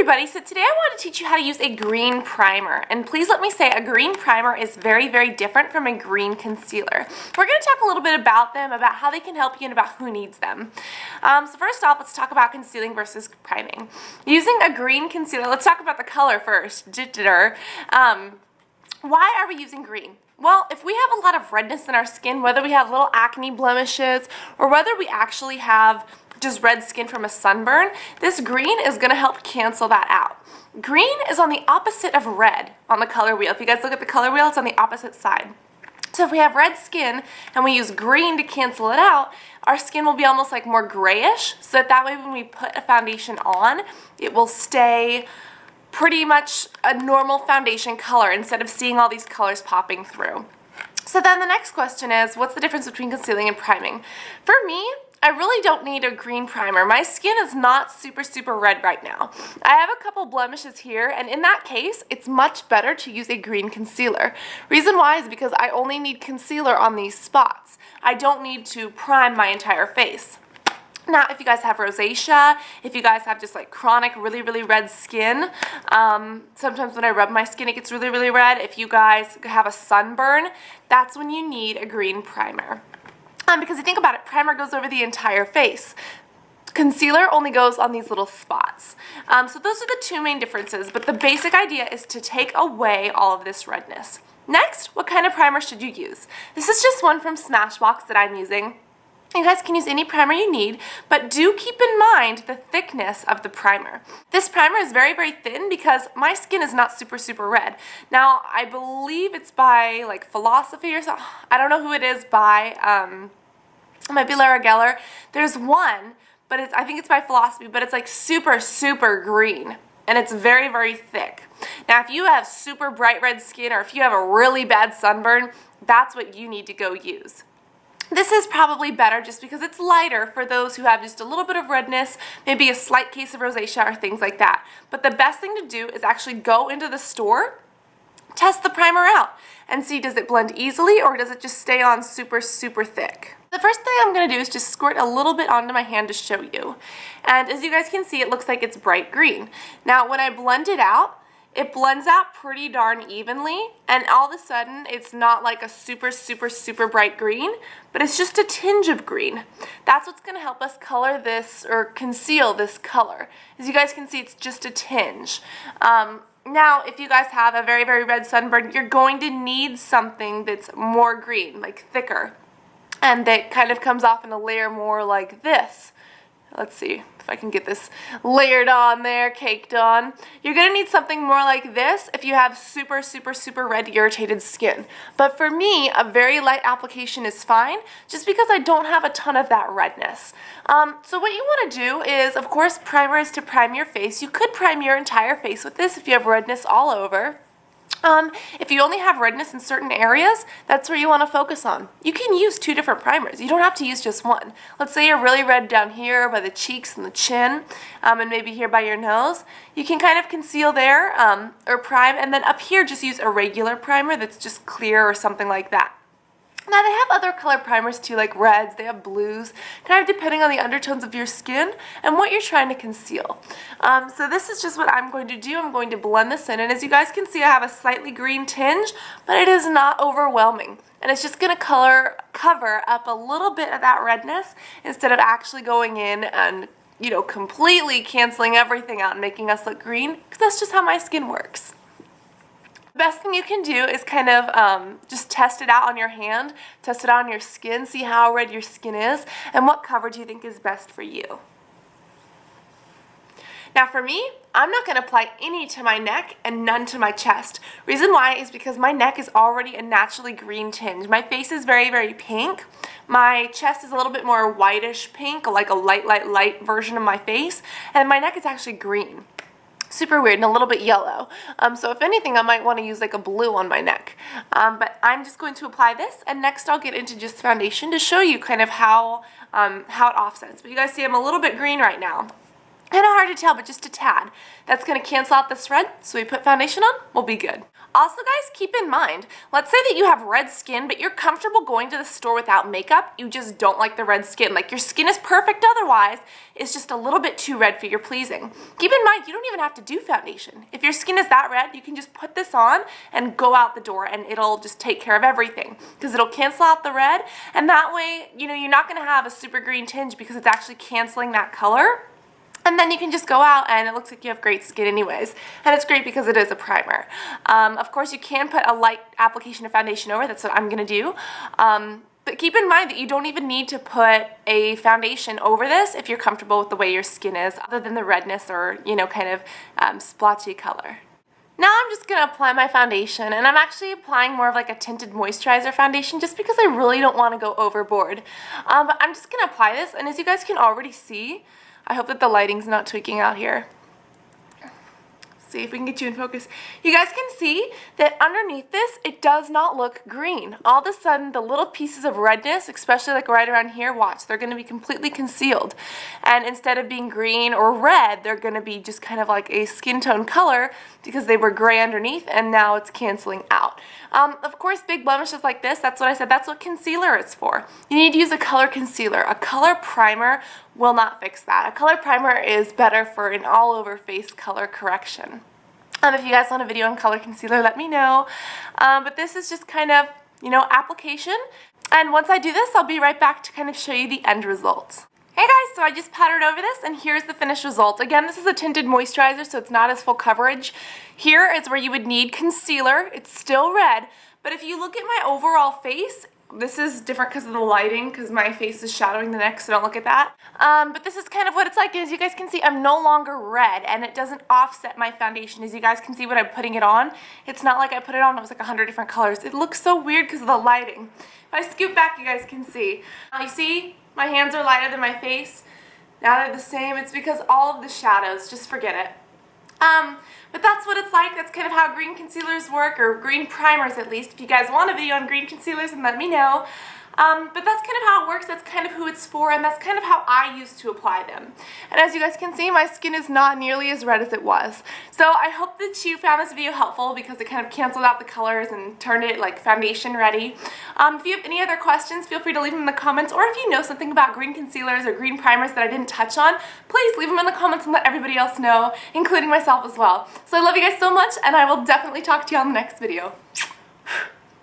everybody, so today I want to teach you how to use a green primer, and please let me say a green primer is very, very different from a green concealer. We're going to talk a little bit about them, about how they can help you, and about who needs them. So first off, let's talk about concealing versus priming. Using a green concealer, let's talk about the color first. Why are we using green? Well, if we have a lot of redness in our skin, whether we have little acne blemishes or whether we actually have just red skin from a sunburn, this green is going to help cancel that out. Green is on the opposite of red on the color wheel. If you guys look at the color wheel, it's on the opposite side. So if we have red skin and we use green to cancel it out, our skin will be almost like more grayish, so that way when we put a foundation on, it will stay pretty much a normal foundation color instead of seeing all these colors popping through. So then the next question is, what's the difference between concealing and priming? For me, I really don't need a green primer. My skin is not super red right now. I have a couple blemishes here, and in that case, it's much better to use a green concealer. Reason why is because I only need concealer on these spots. I don't need to prime my entire face. Now, if you guys have rosacea, if you guys have just like chronic really red skin, sometimes when I rub my skin it gets really red. If you guys have a sunburn, that's when you need a green primer. Because you think about it, primer goes over the entire face. Concealer only goes on these little spots. So those are the two main differences, but the basic idea is to take away all of this redness. Next, what kind of primer should you use? This is just one from Smashbox that I'm using. You guys can use any primer you need, but do keep in mind the thickness of the primer. This primer is very thin because my skin is not super red. Now, I believe it's by like Philosophy or something. I don't know who it is by. It might be Lara Geller. There's one, but I think it's by Philosophy, but it's like super green. And it's very thick. Now, if you have super bright red skin or if you have a really bad sunburn, that's what you need to go use. This is probably better just because it's lighter for those who have just a little bit of redness, maybe a slight case of rosacea or things like that. But the best thing to do is actually go into the store, test the primer out, and see does it blend easily or does it just stay on super thick. The first thing I'm going to do is just squirt a little bit onto my hand to show you. And as you guys can see, it looks like it's bright green. Now, when I blend it out, it blends out pretty darn evenly, and all of a sudden it's not like a super bright green, but it's just a tinge of green. That's what's going to help us color this or conceal this color. As you guys can see, it's just a tinge. Now, if you guys have a very red sunburn, you're going to need something that's more green, like thicker, and that kind of comes off in a layer more like this. Let's see if I can get this layered on there, caked on. You're going to need something more like this if you have super red irritated skin. But for me, a very light application is fine just because I don't have a ton of that redness. So what you want to do is, of course, primer is to prime your face. You could prime your entire face with this if you have redness all over. If you only have redness in certain areas, that's where you want to focus on. You can use two different primers. You don't have to use just one. Let's say you're really red down here by the cheeks and the chin, and maybe here by your nose. You can kind of conceal there, or prime, and then up here just use a regular primer that's just clear or something like that. Now, they have other color primers too, like reds, they have blues, kind of depending on the undertones of your skin and what you're trying to conceal. So this is just what I'm going to do. I'm going to blend this in, and as you guys can see, I have a slightly green tinge, but it is not overwhelming. And it's just going to cover up a little bit of that redness instead of actually going in and, you know, completely canceling everything out and making us look green, because that's just how my skin works. The best thing you can do is kind of just test it out on your hand, test it out on your skin, see how red your skin is, and what coverage you think is best for you. Now for me, I'm not going to apply any to my neck and none to my chest. Reason why is because my neck is already a naturally green tinge. My face is very pink. My chest is a little bit more whitish pink, like a light version of my face, and my neck is actually green. Super weird and a little bit yellow. So if anything, I might want to use like a blue on my neck. But I'm just going to apply this, and next I'll get into just foundation to show you kind of how it offsets. But you guys see I'm a little bit green right now. Kind of hard to tell, but just a tad. That's going to cancel out this red, so we put foundation on, we'll be good. Also, guys, keep in mind, let's say that you have red skin, but you're comfortable going to the store without makeup. You just don't like the red skin. Like, your skin is perfect otherwise. It's just a little bit too red for your pleasing. Keep in mind, you don't even have to do foundation. If your skin is that red, you can just put this on and go out the door, and it'll just take care of everything because it'll cancel out the red, and that way, you know, you're not going to have a super green tinge because it's actually canceling that color. And then you can just go out and it looks like you have great skin anyways. And it's great because it is a primer. Of course, you can put a light application of foundation over. That's what I'm going to do. But keep in mind that you don't even need to put a foundation over this if you're comfortable with the way your skin is, other than the redness or, you know, kind of splotchy color. Now I'm just going to apply my foundation, and I'm actually applying more of like a tinted moisturizer foundation just because I really don't want to go overboard. But I'm just going to apply this, and as you guys can already see, I hope that the lighting's not tweaking out here. See if we can get you in focus. You guys can see that underneath this, it does not look green. All of a sudden, the little pieces of redness, especially like right around here, watch, they're going to be completely concealed. And instead of being green or red, they're going to be just kind of like a skin tone color because they were gray underneath and now it's canceling out. Of course, big blemishes like this, that's what I said, that's what concealer is for. You need to use a color concealer. A color primer will not fix that. A color primer is better for an all-over face color correction. If you guys want a video on color concealer, let me know. But this is just kind of, you know, application. And once I do this, I'll be right back to kind of show you the end results. Hey guys, so I just powdered over this and here's the finished result. Again, this is a tinted moisturizer, so it's not as full coverage. Here is where you would need concealer. It's still red, but if you look at my overall face, this is different because of the lighting, because my face is shadowing the neck, so don't look at that. But this is kind of what it's like. As you guys can see, I'm no longer red, and it doesn't offset my foundation. As you guys can see when I'm putting it on, it's not like I put it on, it was like 100 different colors. It looks so weird because of the lighting. If I scoot back, you guys can see. You see, my hands are lighter than my face. Now they're the same. It's because all of the shadows, just forget it. But that's what it's like. That's kind of how green concealers work, or green primers at least. If you guys want a video on green concealers, then let me know. But that's kind of how it works. That's kind of who it's for, and that's kind of how I used to apply them. And as you guys can see, my skin is not nearly as red as it was. So I hope that you found this video helpful because it kind of canceled out the colors and turned it like foundation ready. If you have any other questions, feel free to leave them in the comments, or if you know something about green concealers or green primers that I didn't touch on, please leave them in the comments and let everybody else know, including myself as well. So I love you guys so much, and I will definitely talk to you on the next video.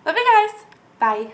Love you guys. Bye.